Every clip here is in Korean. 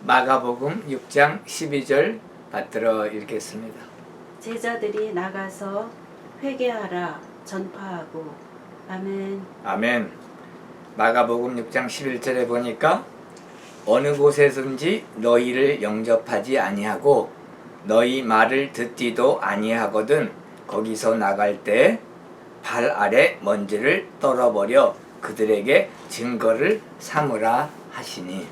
마가복음 6장 12절 받들어 읽겠습니다. 제자들이 나가서 회개하라 전파하고. 아멘. 아멘. 마가복음 6장 11절에 보니까 어느 곳에든지 너희를 영접하지 아니하고 너희 말을 듣지도 아니하거든 거기서 나갈 때 발 아래 먼지를 떨어버려 그들에게 증거를 삼으라 하시니.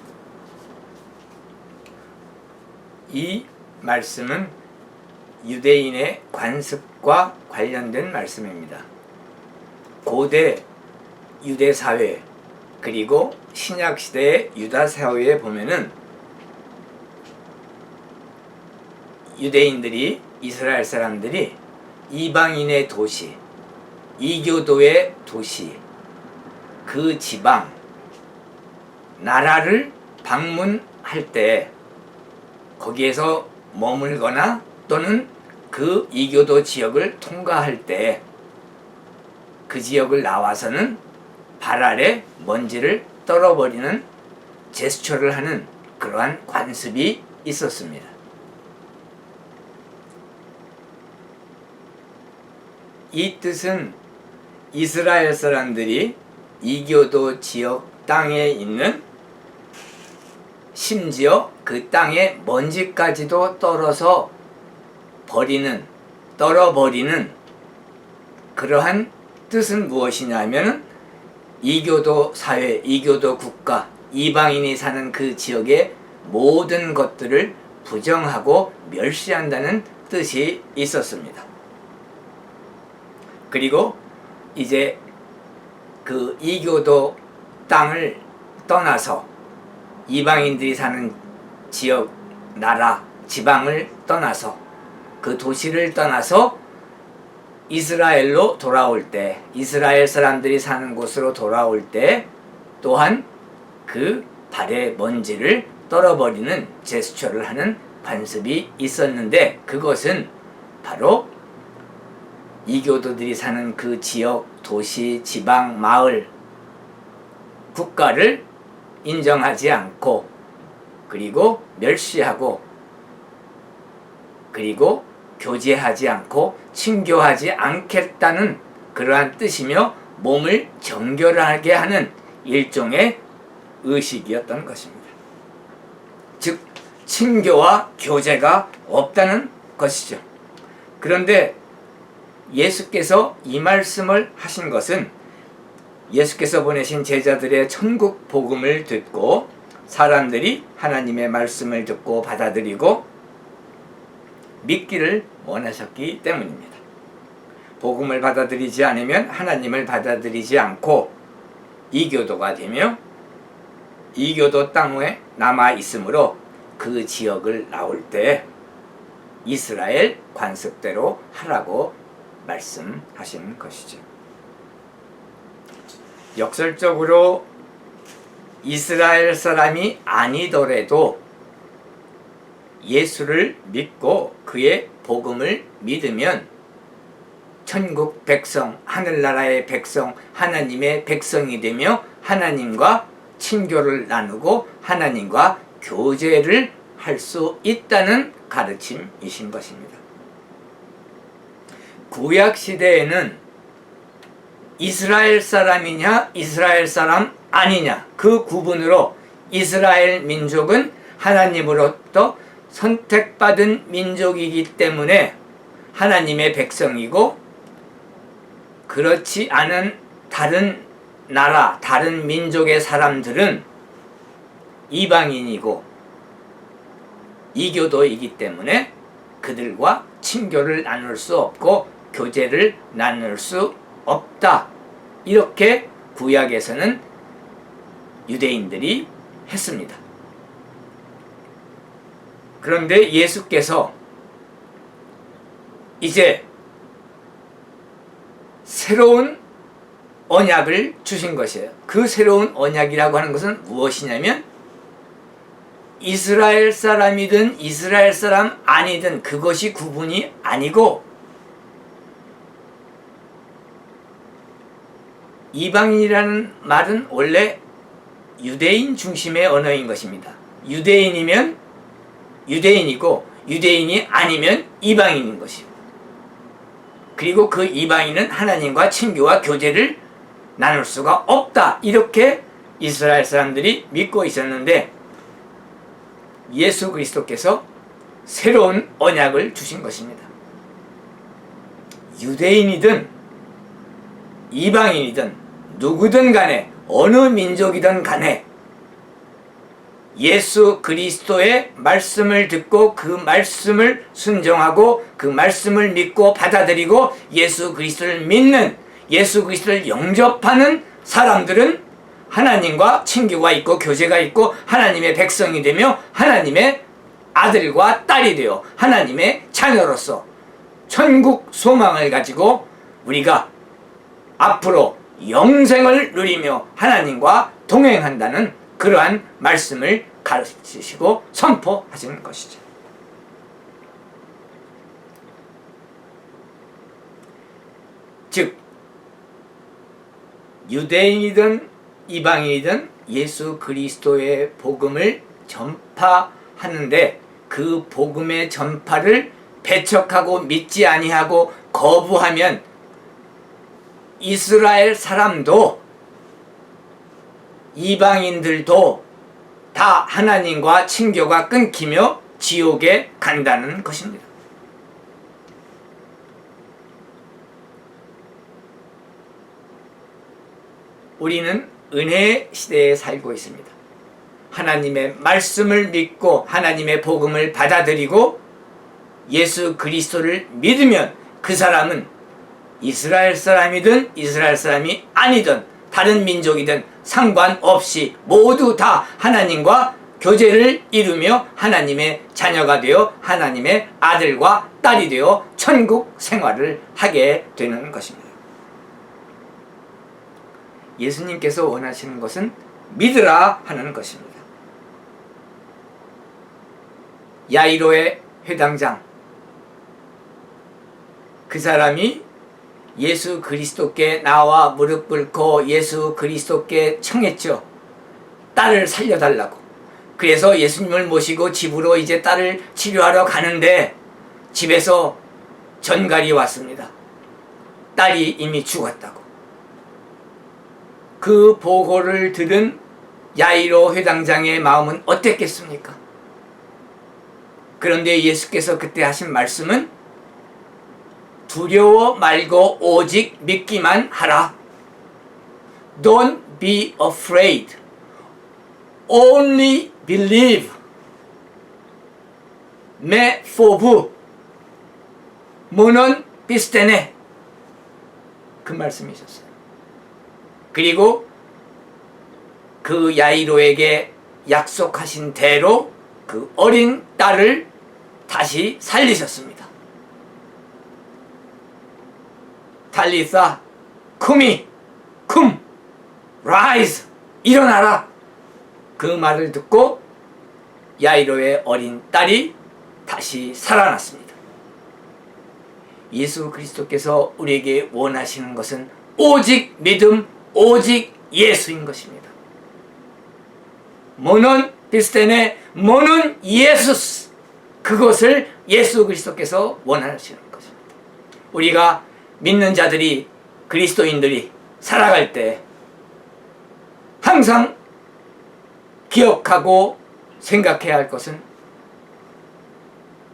이 말씀은 유대인의 관습과 관련된 말씀입니다. 고대 유대 사회 그리고 신약 시대의 유다 사회에 보면은 유대인들이, 이스라엘 사람들이 이방인의 도시, 이교도의 도시, 그 지방, 나라를 방문할 때 거기에서 머물거나 또는 그 이교도 지역을 통과할 때 그 지역을 나와서는 발 아래 먼지를 떨어버리는 제스처를 하는 그러한 관습이 있었습니다. 이 뜻은 이스라엘 사람들이 이교도 지역 땅에 있는, 심지어 그 땅에 먼지까지도 떨어버리는 그러한 뜻은 무엇이냐면 이교도 사회, 이교도 국가, 이방인이 사는 그 지역의 모든 것들을 부정하고 멸시한다는 뜻이 있었습니다. 그리고 이제 그 이교도 땅을 떠나서 이방인들이 사는 지역, 나라, 지방을 떠나서 그 도시를 떠나서 이스라엘로 돌아올 때, 이스라엘 사람들이 사는 곳으로 돌아올 때 또한 그 발에 먼지를 떨어버리는 제스처를 하는 관습이 있었는데 그것은 바로 이교도들이 사는 그 지역, 도시, 지방, 마을, 국가를 인정하지 않고 그리고 멸시하고 그리고 교제하지 않고 친교하지 않겠다는 그러한 뜻이며 몸을 정결하게 하는 일종의 의식이었던 것입니다. 즉 친교와 교제가 없다는 것이죠. 그런데 예수께서 이 말씀을 하신 것은 예수께서 보내신 제자들의 천국 복음을 듣고 사람들이 하나님의 말씀을 듣고 받아들이고 믿기를 원하셨기 때문입니다. 복음을 받아들이지 않으면 하나님을 받아들이지 않고 이교도가 되며 이교도 땅에 남아 있으므로 그 지역을 나올 때 이스라엘 관습대로 하라고 말씀하신 것이죠. 역설적으로 이스라엘 사람이 아니더라도 예수를 믿고 그의 복음을 믿으면 천국 백성, 하늘나라의 백성, 하나님의 백성이 되며 하나님과 친교를 나누고 하나님과 교제를 할 수 있다는 가르침이신 것입니다. 구약 시대에는 이스라엘 사람이냐 이스라엘 사람 아니냐 그 구분으로 이스라엘 민족은 하나님으로부터 선택받은 민족이기 때문에 하나님의 백성이고 그렇지 않은 다른 나라, 다른 민족의 사람들은 이방인이고 이교도이기 때문에 그들과 친교를 나눌 수 없고 교제를 나눌 수 없다. 이렇게 구약에서는 유대인들이 했습니다. 그런데 예수께서 이제 새로운 언약을 주신 것이에요. 그 새로운 언약이라고 하는 것은 무엇이냐면 이스라엘 사람이든 이스라엘 사람 아니든 그것이 구분이 아니고 이방인이라는 말은 원래 유대인 중심의 언어인 것입니다. 유대인이면 유대인이고 유대인이 아니면 이방인인 것이요. 그리고 그 이방인은 하나님과 친교와 교제를 나눌 수가 없다. 이렇게 이스라엘 사람들이 믿고 있었는데 예수 그리스도께서 새로운 언약을 주신 것입니다. 유대인이든 이방인이든 누구든 간에 어느 민족이든 간에 예수 그리스도의 말씀을 듣고 그 말씀을 순종하고 그 말씀을 믿고 받아들이고 예수 그리스도를 믿는, 예수 그리스도를 영접하는 사람들은 하나님과 친교가 있고 교제가 있고 하나님의 백성이 되며 하나님의 아들과 딸이 되어 하나님의 자녀로서 천국 소망을 가지고 우리가 앞으로 영생을 누리며 하나님과 동행한다는 그러한 말씀을 가르치시고 선포하시는 것이죠. 즉 유대인이든 이방인이든 예수 그리스도의 복음을 전파하는데 그 복음의 전파를 배척하고 믿지 아니하고 거부하면 이스라엘 사람도 이방인들도 다 하나님과 친교가 끊기며 지옥에 간다는 것입니다. 우리는 은혜의 시대에 살고 있습니다. 하나님의 말씀을 믿고 하나님의 복음을 받아들이고 예수 그리스도를 믿으면 그 사람은 이스라엘 사람이든 이스라엘 사람이 아니든 다른 민족이든 상관없이 모두 다 하나님과 교제를 이루며 하나님의 자녀가 되어 하나님의 아들과 딸이 되어 천국 생활을 하게 되는 것입니다. 예수님께서 원하시는 것은 믿으라 하는 것입니다. 야이로의 회당장, 그 사람이 예수 그리스도께 나와 무릎 꿇고 예수 그리스도께 청했죠. 딸을 살려달라고. 그래서 예수님을 모시고 집으로 이제 딸을 치료하러 가는데 집에서 전갈이 왔습니다. 딸이 이미 죽었다고. 그 보고를 들은 야이로 회당장의 마음은 어땠겠습니까? 그런데 예수께서 그때 하신 말씀은 두려워 말고 오직 믿기만 하라. Don't be afraid. Only believe. Me fo부. 모넌 비스테네. 그 말씀이셨어요. 그리고 그 야이로에게 약속하신 대로 그 어린 딸을 다시 살리셨습니다. 탈리사 쿠미 쿰 라이즈 일어나라. 그 말을 듣고 야이로의 어린 딸이 다시 살아났습니다. 예수 그리스도께서 우리에게 원하시는 것은 오직 믿음, 오직 예수인 것입니다. 모는 비스테네, 모는 예수스. 그것을 예수 그리스도께서 원하시는 것입니다. 우리가 믿는 자들이, 그리스도인들이 살아갈 때 항상 기억하고 생각해야 할 것은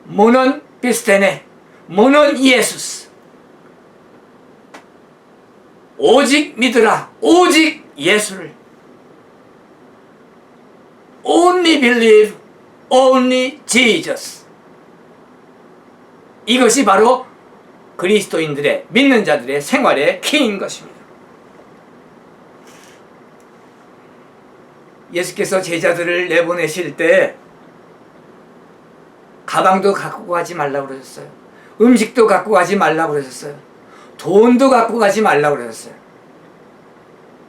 모는 비스테네, 모는 예수스. 오직 믿으라. 오직 예수를. Only believe, only Jesus. 이것이 바로 그리스도인들의, 믿는 자들의 생활의 키인 것입니다. 예수께서 제자들을 내보내실 때 가방도 갖고 가지 말라고 그러셨어요. 음식도 갖고 가지 말라고 그러셨어요. 돈도 갖고 가지 말라고 그러셨어요.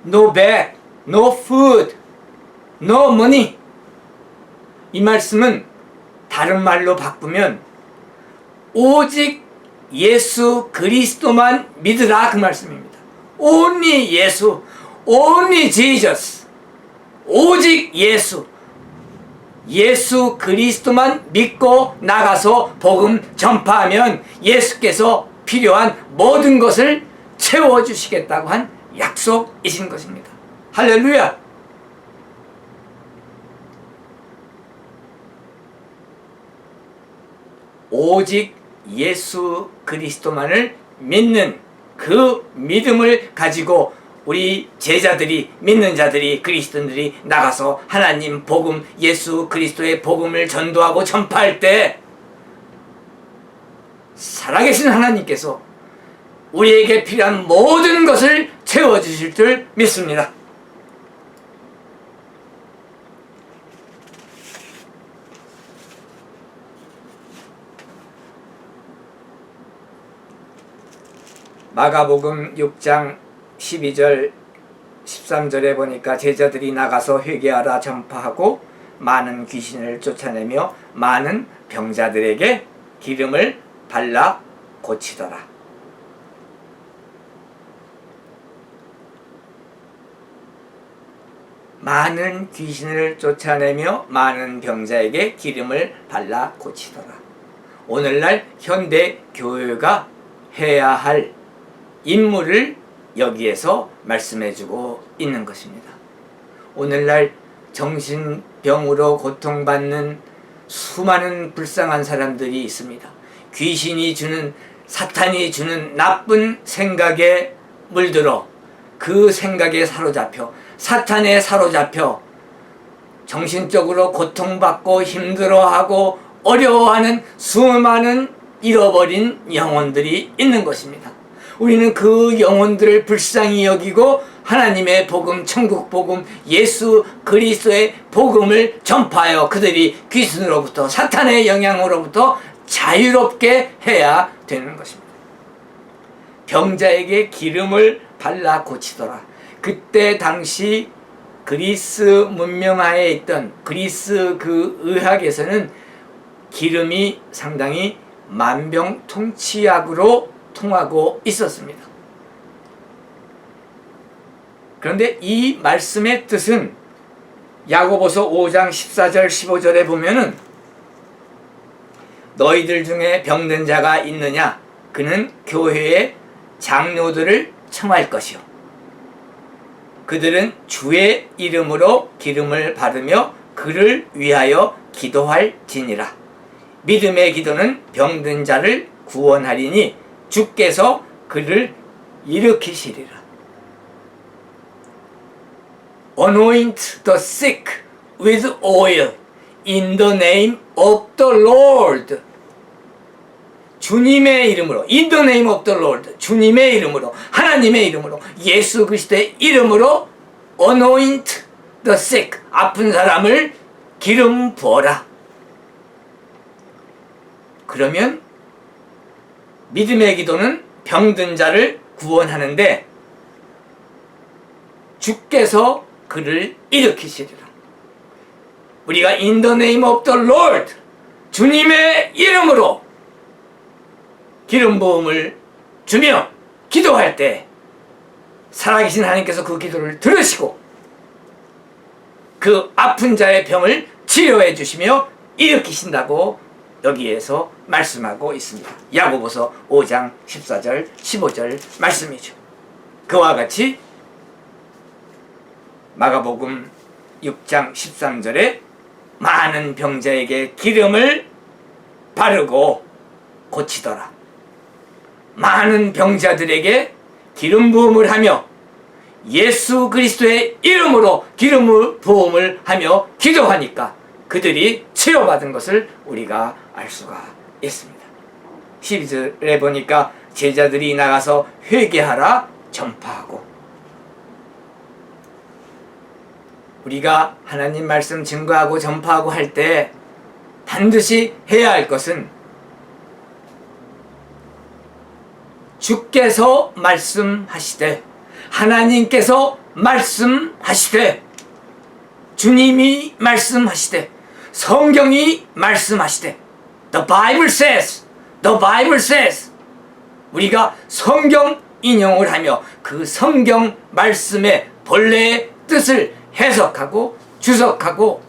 No bag, no food, no money. 이 말씀은 다른 말로 바꾸면 오직 예수 그리스도만 믿으라 그 말씀입니다. Only 예수, only Jesus. 오직 예수. 예수 그리스도만 믿고 나가서 복음 전파하면 예수께서 필요한 모든 것을 채워주시겠다고 한 약속이신 것입니다. 할렐루야! 오직 예수 그리스도만을 믿는 그 믿음을 가지고 우리 제자들이, 믿는 자들이, 그리스도인들이 나가서 하나님 복음, 예수 그리스도의 복음을 전도하고 전파할 때 살아계신 하나님께서 우리에게 필요한 모든 것을 채워주실 줄 믿습니다. 마가복음 6장 12절 13절에 보니까 제자들이 나가서 회개하라 전파하고 많은 귀신을 쫓아내며 많은 병자들에게 기름을 발라 고치더라. 많은 귀신을 쫓아내며 많은 병자에게 기름을 발라 고치더라. 오늘날 현대 교회가 해야 할 임무를 여기에서 말씀해주고 있는 것입니다. 오늘날 정신병으로 고통받는 수많은 불쌍한 사람들이 있습니다. 귀신이 주는, 사탄이 주는 나쁜 생각에 물들어 그 생각에 사로잡혀, 사탄에 사로잡혀 정신적으로 고통받고 힘들어하고 어려워하는 수많은 잃어버린 영혼들이 있는 것입니다. 우리는 그 영혼들을 불쌍히 여기고 하나님의 복음, 천국 복음, 예수 그리스도의 복음을 전파하여 그들이 귀신으로부터, 사탄의 영향으로부터 자유롭게 해야 되는 것입니다. 병자에게 기름을 발라 고치더라. 그때 당시 그리스 문명하에 있던 그리스 그 의학에서는 기름이 상당히 만병통치약으로 통하고 있었습니다. 그런데 이 말씀의 뜻은 야고보서 5장 14절 15절에 보면은 너희들 중에 병든 자가 있느냐? 그는 교회의 장로들을 청할 것이요. 그들은 주의 이름으로 기름을 받으며 그를 위하여 기도할지니라. 믿음의 기도는 병든 자를 구원하리니 주께서 그를 일으키시리라. Anoint the sick with oil in the name of the Lord. 주님의 이름으로, in the name of the Lord, 주님의 이름으로, 하나님의 이름으로, 예수 그리스도의 이름으로 anoint the sick, 아픈 사람을 기름 부어라. 그러면 믿음의 기도는 병든 자를 구원하는데 주께서 그를 일으키시리라. 우리가 in the name of the Lord, 주님의 이름으로 기름 부음을 주며 기도할 때 살아계신 하나님께서 그 기도를 들으시고 그 아픈 자의 병을 치료해 주시며 일으키신다고 여기에서 말씀하고 있습니다. 야고보서 5장 14절 15절 말씀이죠. 그와 같이 마가복음 6장 13절에 많은 병자에게 기름을 바르고 고치더라. 많은 병자들에게 기름 부음을 하며 예수 그리스도의 이름으로 기름 부음을 하며 기도하니까 그들이 치료받은 것을 우리가 알 수가 있습니다. 12절에 보니까 제자들이 나가서 회개하라 전파하고, 우리가 하나님 말씀 증거하고 전파하고 할 때 반드시 해야 할 것은 주께서 말씀하시되, 하나님께서 말씀하시되, 주님이 말씀하시되, 성경이 말씀하시되, The Bible says, The Bible says, 우리가 성경 인용을 하며 그 성경 말씀의 본래의 뜻을 해석하고 주석하고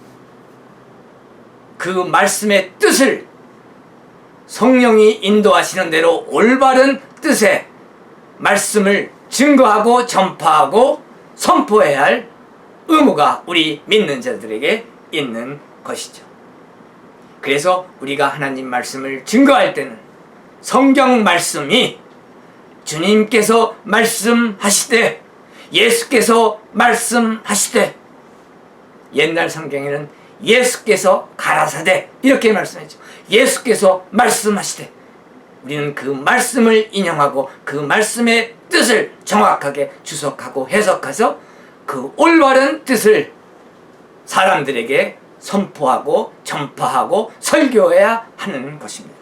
그 말씀의 뜻을 성령이 인도하시는 대로 올바른 뜻의 말씀을 증거하고 전파하고 선포해야 할 의무가 우리 믿는 자들에게 있는 것이죠. 그래서 우리가 하나님 말씀을 증거할 때는 성경 말씀이 주님께서 말씀하시되 예수께서 말씀하시되, 옛날 성경에는 예수께서 가라사대 이렇게 말씀했죠. 예수께서 말씀하시되, 우리는 그 말씀을 인용하고 그 말씀의 뜻을 정확하게 주석하고 해석해서 그 올바른 뜻을 사람들에게 선포하고 전파하고 설교해야 하는 것입니다.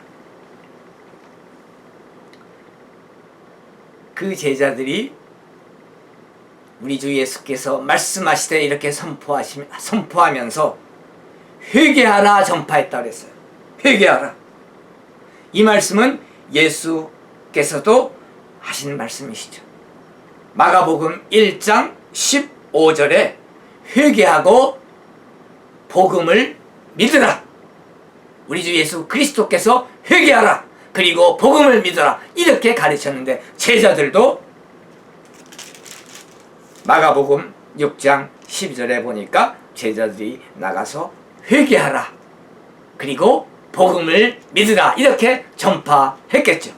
그 제자들이 우리 주 예수께서 말씀하시되 이렇게 선포하면서 회개하라 전파했다고 했어요. 회개하라. 이 말씀은 예수께서도 하신 말씀이시죠. 마가복음 1장 15절에 회개하고 복음을 믿으라. 우리 주 예수 그리스도께서 회개하라. 그리고 복음을 믿어라. 이렇게 가르쳤는데 제자들도 마가복음 6장 12절에 보니까 제자들이 나가서 회개하라. 그리고 복음을 믿으라. 이렇게 전파했겠죠.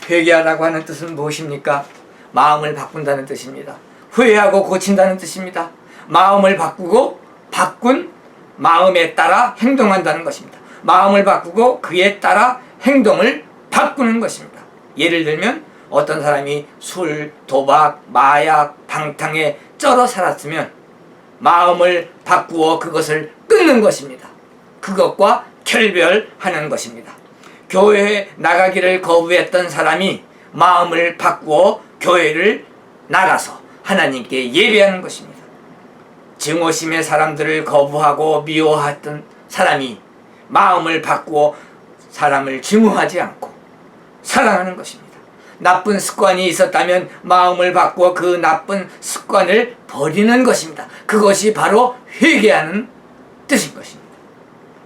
회개하라고 하는 뜻은 무엇입니까? 마음을 바꾼다는 뜻입니다. 후회하고 고친다는 뜻입니다. 마음을 바꾸고 바꾼 마음에 따라 행동한다는 것입니다. 마음을 바꾸고 그에 따라 행동을 바꾸는 것입니다. 예를 들면 어떤 사람이 술, 도박, 마약, 방탕에 쩔어 살았으면 마음을 바꾸어 그것을 끊는 것입니다. 그것과 결별하는 것입니다. 교회에 나가기를 거부했던 사람이 마음을 바꾸어 교회를 나가서 하나님께 예배하는 것입니다. 증오심의 사람들을 거부하고 미워했던 사람이 마음을 바꾸어 사람을 증오하지 않고 사랑하는 것입니다. 나쁜 습관이 있었다면 마음을 바꾸어 그 나쁜 습관을 버리는 것입니다. 그것이 바로 회개하는 뜻인 것입니다.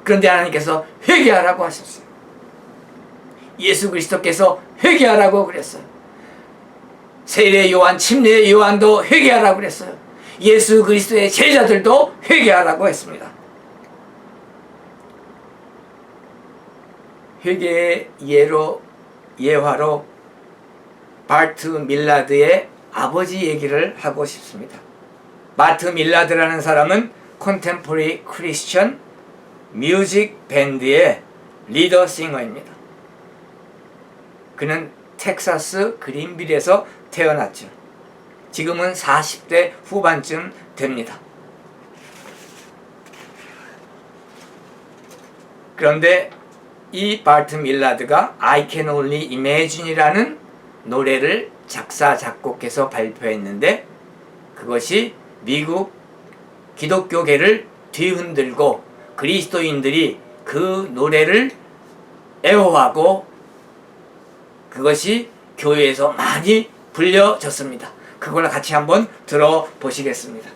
그런데 하나님께서 회개하라고 하셨어요. 예수 그리스도께서 회개하라고 그랬어요. 세례 요한, 침례 요한도 회개하라고 그랬어요. 예수 그리스도의 제자들도 회개하라고 했습니다. 회개의 예화로 바트 밀라드의 아버지 얘기를 하고 싶습니다. 바트 밀라드라는 사람은 컨템포러리 크리스천 뮤직 밴드의 리더 싱어입니다. 그는 텍사스 그린빌에서 태어났죠. 지금은 40대 후반쯤 됩니다. 그런데 이 바트 밀라드가 I Can Only Imagine이라는 노래를 작사 작곡해서 발표했는데 그것이 미국 기독교계를 뒤흔들고 그리스도인들이 그 노래를 애호하고 그것이 교회에서 많이 불려졌습니다. 그걸 같이 한번 들어보시겠습니다.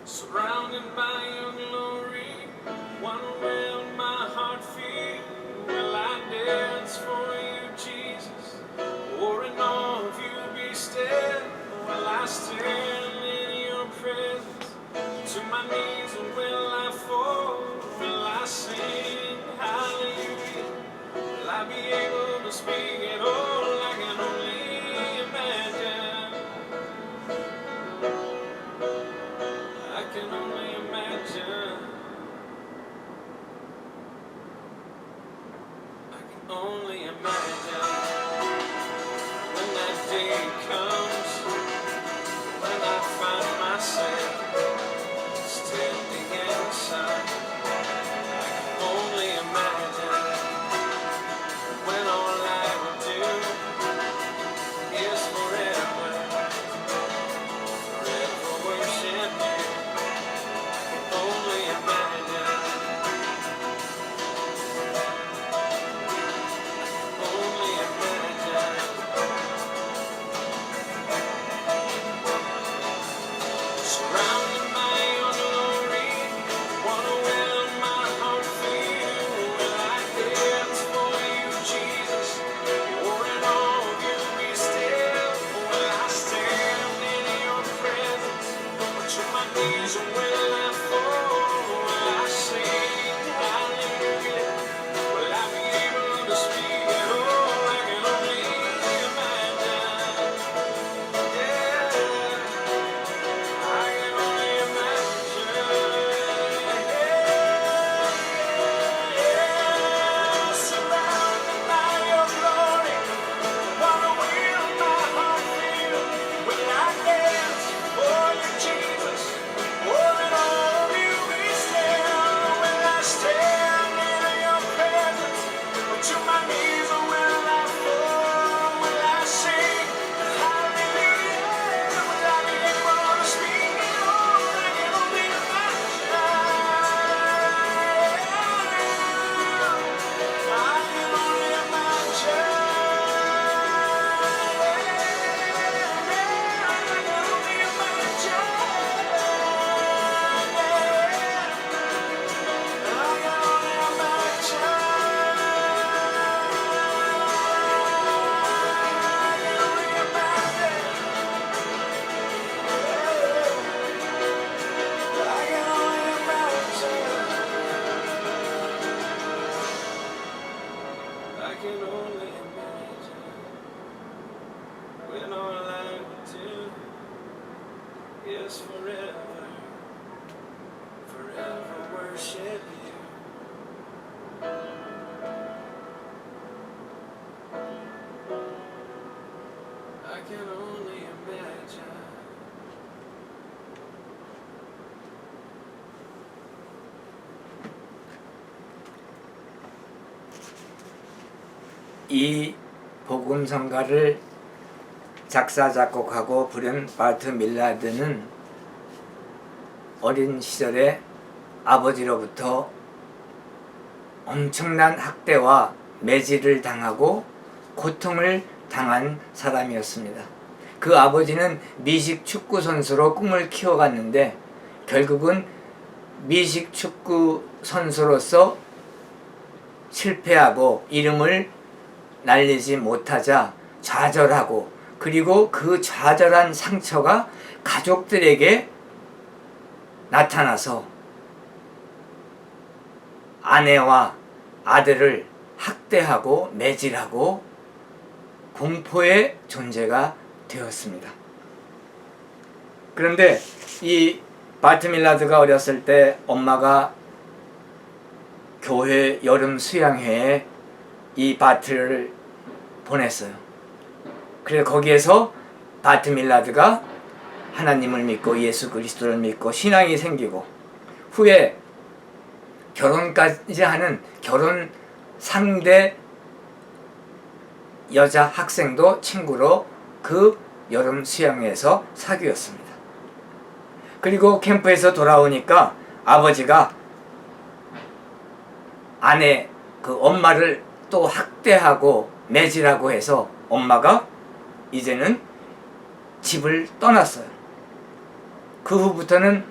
Surrounded by your glory, one will my heart feel. Will I dance for you, Jesus? Or in awe of you be still? Will I stand in your presence? To my knees or will I fall? Will I sing hallelujah? Will I be able to speak at all? day comes when I find myself standing inside. I can only imagine when all I will do is forever, forever worship you. I can only imagine, only imagine. Surrounded by your glory, wanna will my heart feel. Will I dance for you, Jesus? Or in all of you be still? Will I stand in your presence? Or to my knees or will I fall? Will I sing hallelujah? Will I be able to speak at all? I can only imagine. Yeah. I can only imagine, surrounded by your glory, wanna will my heart feel. Will I dance for you, Jesus? Or in all of you be still? Will I stand in your presence? Or to my knees or will I fall? Will I sing hallelujah? Will I be able to speak at all? I can only imagine. I can only imagine. I can only imagine. I can only imagine when all I would do is forever, forever worship you. I can only imagine. 이 복음성가를 작사 작곡하고 부른 바트 밀라드는 어린 시절에 아버지로부터 엄청난 학대와 매질을 당하고 고통을 당한 사람이었습니다. 그 아버지는 미식 축구 선수로 꿈을 키워갔는데 결국은 미식 축구 선수로서 실패하고 이름을 날리지 못하자 좌절하고, 그리고 그 좌절한 상처가 가족들에게 나타나서 아내와 아들을 학대하고 매질하고 공포의 존재가 되었습니다. 그런데 이 바트 밀라드가 어렸을 때 엄마가 교회 여름 수양회에 이 바트를 보냈어요. 그래서 거기에서 바트 밀라드가 하나님을 믿고 예수 그리스도를 믿고 신앙이 생기고, 후에 결혼까지 하는 결혼 상대 여자 학생도 친구로 그 여름 수양회에서 사귀었습니다. 그리고 캠프에서 돌아오니까 아버지가 아내 그 엄마를 또 학대하고 매질하고 해서 엄마가 이제는 집을 떠났어요. 그 후부터는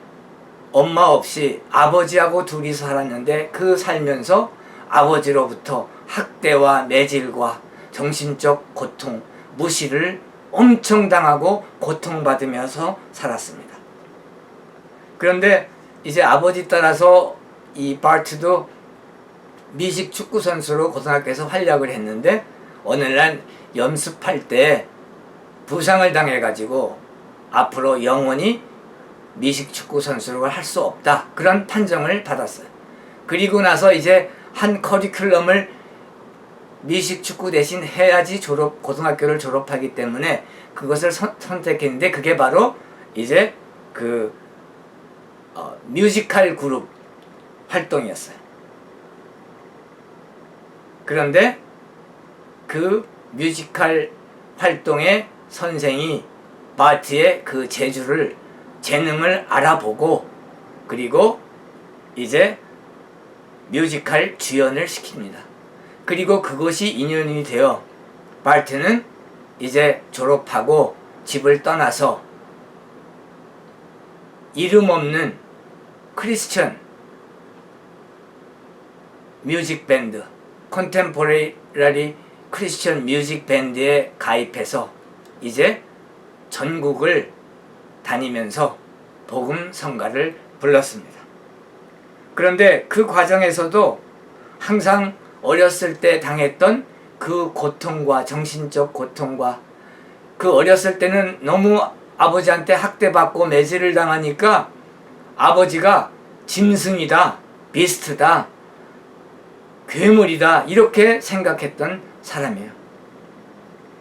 엄마 없이 아버지하고 둘이 살았는데, 그 살면서 아버지로부터 학대와 매질과 정신적 고통, 무시를 엄청 당하고 고통받으면서 살았습니다. 그런데 이제 아버지 따라서 이 바트도 미식 축구 선수로 고등학교에서 활약을 했는데, 어느 날 연습할 때 부상을 당해가지고 앞으로 영원히 미식 축구 선수로 할 수 없다, 그런 판정을 받았어요. 그리고 나서 이제 한 커리큘럼을 미식 축구 대신 해야지 고등학교를 졸업하기 때문에 그것을 선택했는데 그게 바로 이제 그 뮤지컬 그룹 활동이었어요. 그런데 그 뮤지컬 활동의 선생이 바트의 그 재능을 알아보고 그리고 이제 뮤지컬 주연을 시킵니다. 그리고 그것이 인연이 되어 바트는 이제 졸업하고 집을 떠나서 이름 없는 크리스천 뮤직 밴드, 컨템포러리 크리스천 뮤직 밴드에 가입해서 이제 전국을 다니면서 복음 성가를 불렀습니다. 그런데 그 과정에서도 항상 어렸을 때 당했던 그 고통과 정신적 고통과 그 어렸을 때는 너무 아버지한테 학대받고 매질을 당하니까 아버지가 짐승이다, 비스트다, 괴물이다 이렇게 생각했던 사람이에요.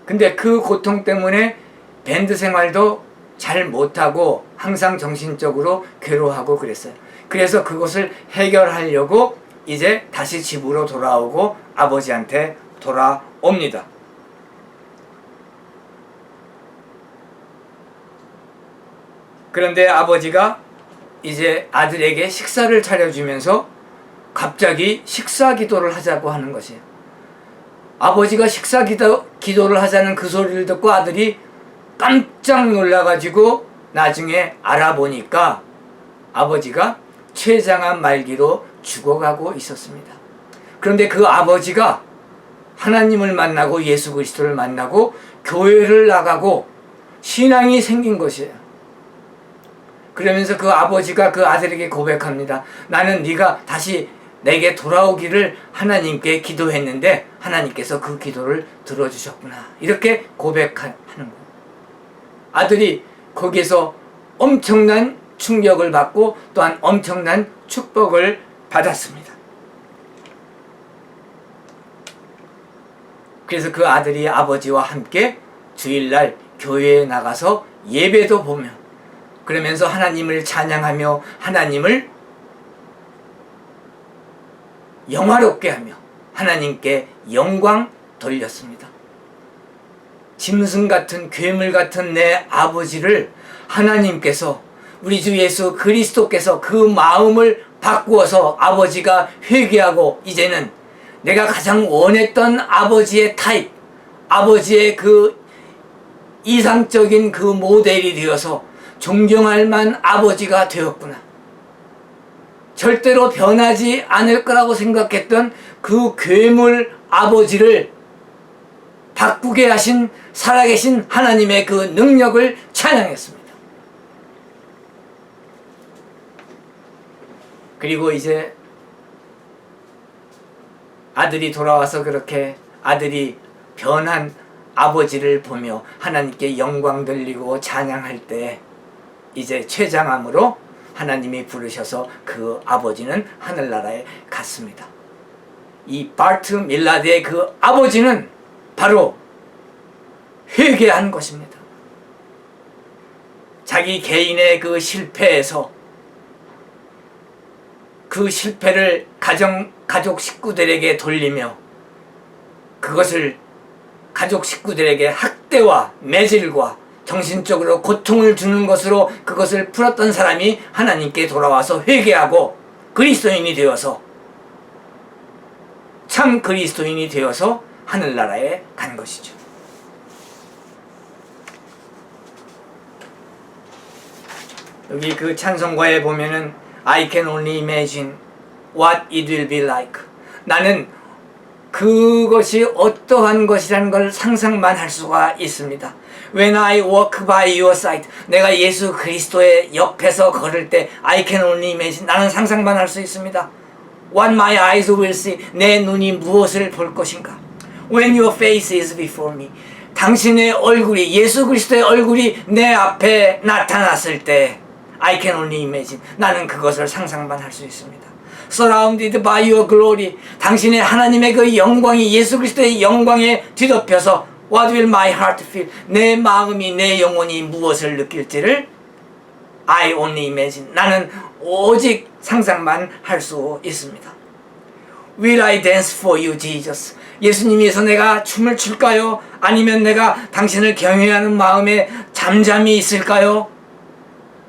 근데 그 고통 때문에 밴드 생활도 잘 못하고 항상 정신적으로 괴로워하고 그랬어요. 그래서 그것을 해결하려고 이제 다시 집으로 돌아오고 아버지한테 돌아옵니다. 그런데 아버지가 이제 아들에게 식사를 차려주면서 갑자기 식사 기도를 하자고 하는 것이에요. 아버지가 식사 기도를 하자는 그 소리를 듣고 아들이 깜짝 놀라가지고 나중에 알아보니까 아버지가 췌장암 말기로 죽어가고 있었습니다. 그런데 그 아버지가 하나님을 만나고 예수 그리스도를 만나고 교회를 나가고 신앙이 생긴 것이에요. 그러면서 그 아버지가 그 아들에게 고백합니다. 나는 네가 다시 내게 돌아오기를 하나님께 기도했는데 하나님께서 그 기도를 들어주셨구나. 이렇게 고백하는 거예요. 아들이 거기에서 엄청난 충격을 받고 또한 엄청난 축복을 받았습니다. 그래서 그 아들이 아버지와 함께 주일날 교회에 나가서 예배도 보며 그러면서 하나님을 찬양하며 하나님을 영화롭게 하며 하나님께 영광 돌렸습니다. 짐승 같은 괴물 같은 내 아버지를 하나님께서 우리 주 예수 그리스도께서 그 마음을 바꾸어서 아버지가 회개하고 이제는 내가 가장 원했던 아버지의 타입, 아버지의 그 이상적인 그 모델이 되어서 존경할 만한 아버지가 되었구나. 절대로 변하지 않을 거라고 생각했던 그 괴물 아버지를 바꾸게 하신 살아계신 하나님의 그 능력을 찬양했습니다. 그리고 이제 아들이 돌아와서 그렇게 아들이 변한 아버지를 보며 하나님께 영광 돌리고 찬양할 때 이제 췌장암으로 하나님이 부르셔서 그 아버지는 하늘나라에 갔습니다. 이 바트 밀라드의 그 아버지는 바로 회개한 것입니다. 자기 개인의 그 실패에서 그 실패를 가족 식구들에게 돌리며 그것을 가족 식구들에게 학대와 매질과 정신적으로 고통을 주는 것으로 그것을 풀었던 사람이 하나님께 돌아와서 회개하고 그리스도인이 되어서 참 그리스도인이 되어서 하늘나라에 간 것이죠. 여기 그 찬송가에 보면은 I can only imagine what it will be like. 나는 그것이 어떠한 것이라는 걸 상상만 할 수가 있습니다. When I walk by your side. 내가 예수 그리스도의 옆에서 걸을 때 I can only imagine. 나는 상상만 할 수 있습니다. What my eyes will see. 내 눈이 무엇을 볼 것인가. When your face is before me. 당신의 얼굴이 예수 그리스도의 얼굴이 내 앞에 나타났을 때 I can only imagine. 나는 그것을 상상만 할 수 있습니다. surrounded by your glory. 당신의 하나님의 그 영광이 예수 그리스도의 영광에 뒤덮여서 what will my heart feel? 내 마음이 내 영혼이 무엇을 느낄지를 I only imagine. 나는 오직 상상만 할 수 있습니다. Will I dance for you, Jesus? 예수님 위해서 내가 춤을 출까요? 아니면 내가 당신을 경외하는 마음에 잠잠히 있을까요?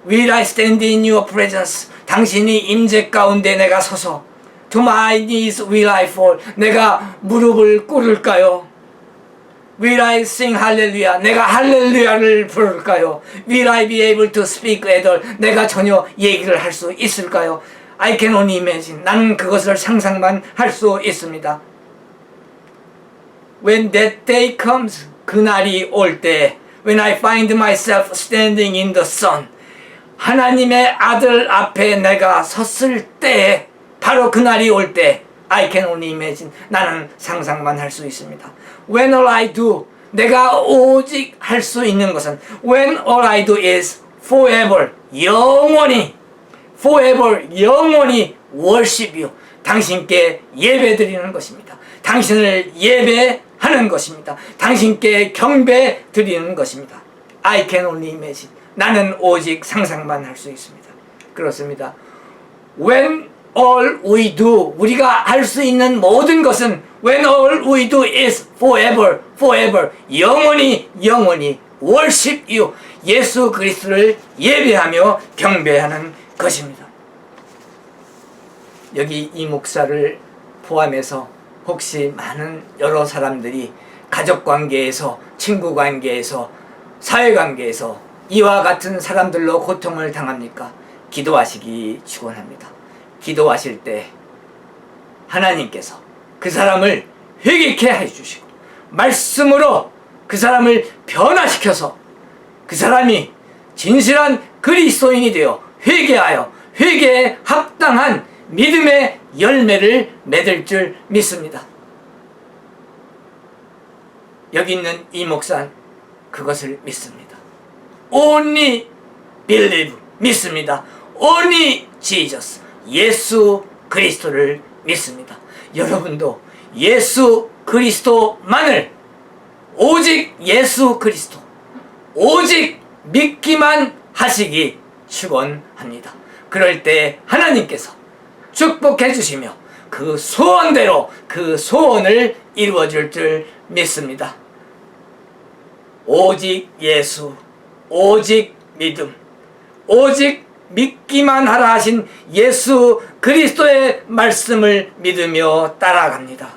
Will I stand in your presence? 당신이 임재 가운데 내가 서서 To my knees will I fall? 내가 무릎을 꿇을까요? Will I sing hallelujah? 내가 할렐루야를 부를까요? Will I be able to speak at all? 내가 전혀 얘기를 할 수 있을까요? I can only imagine. 나는 그것을 상상만 할 수 있습니다. When that day comes, 그날이 올 때, when I find myself standing in the sun, 하나님의 아들 앞에 내가 섰을 때, 바로 그날이 올 때, I can only imagine. 나는 상상만 할 수 있습니다. When all I do, 내가 오직 할 수 있는 것은 When all I do is forever, 영원히 forever, 영원히 worship you. 당신께 예배드리는 것입니다. 당신을 예배하는 것입니다. 당신께 경배 드리는 것입니다. I can only imagine. 나는 오직 상상만 할 수 있습니다. 그렇습니다. When all we do, 우리가 할 수 있는 모든 것은 When all we do is forever, forever, 영원히, 영원히 worship you. 예수 그리스도를 예배하며 경배하는 것입니다. 여기 이 목사를 포함해서 혹시 많은 여러 사람들이 가족관계에서, 친구관계에서, 사회관계에서 이와 같은 사람들로 고통을 당합니까? 기도하시기 축원합니다. 기도하실 때 하나님께서 그 사람을 회개케 해주시고 말씀으로 그 사람을 변화시켜서 그 사람이 진실한 그리스도인이 되어 회개하여 회개에 합당한 믿음의 열매를 맺을 줄 믿습니다. 여기 있는 이 목사는 그것을 믿습니다. Only believe, 믿습니다. Only Jesus, 예수 그리스도를 믿습니다. 여러분도 예수 그리스도만을, 오직 예수 그리스도, 오직 믿기만 하시기 축원합니다. 그럴 때 하나님께서 축복해 주시며 그 소원대로 그 소원을 이루어 줄 줄 믿습니다. 오직 예수, 오직 믿음, 오직 믿기만 하라 하신 예수 그리스도의 말씀을 믿으며 따라갑니다.